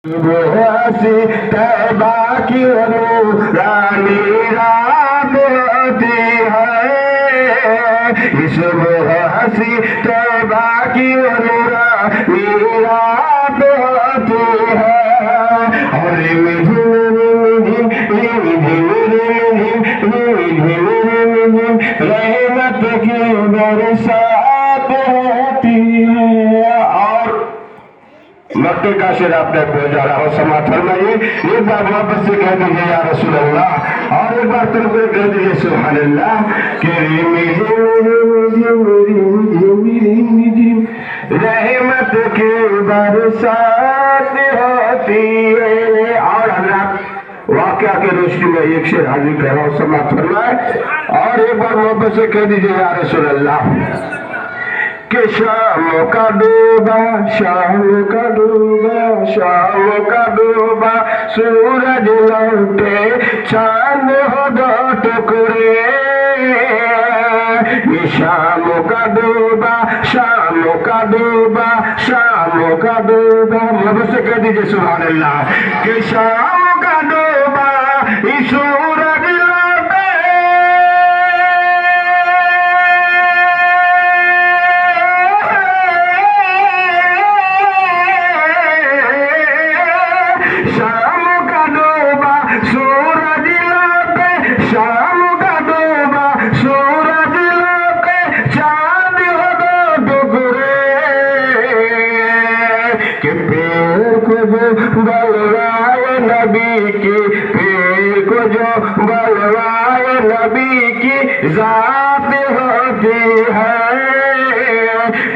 हसी तैबा की रानी रात होती है, इस हसी तैबा की रानी रात होती है। और रहमत की बरसात होती है। और मक्के का शेर आपने बोझा रहा हो समाज फरमाइए। एक बार वापस से कह दीजिए या रसूल अल्लाह, और एक बार तुम को कह दीजिए सुभान अल्लाह कि रहमत की बरसात होती है। और अल्लाह वाक़या की रोशनी में एक शेर हाजिर कर रहा हूँ, समाज फरमाए। और एक बार वापस से कह दीजिए या रसूल अल्लाह कि शाम का डूबा, शाम का डूबा, शाम का डूबा सूरज लौटे चांद हो दो टुकड़े। ये शाम का डूबा, शाम का डूबा, शाम का डूबा, मतलब से कह दीजिए सुभान अल्लाह कि शाम का डूबा ये सूरज लौटे शाम का डूबा सूरज लौटे, शाम का डूबा सूरज लौटे चांद हो दो टुकड़े। कि पेड़ को जो बलवाए नबी की, पेड़ को जो बलवाए नबी की जात होती है,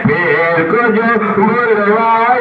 पेड़ को जो बलवाए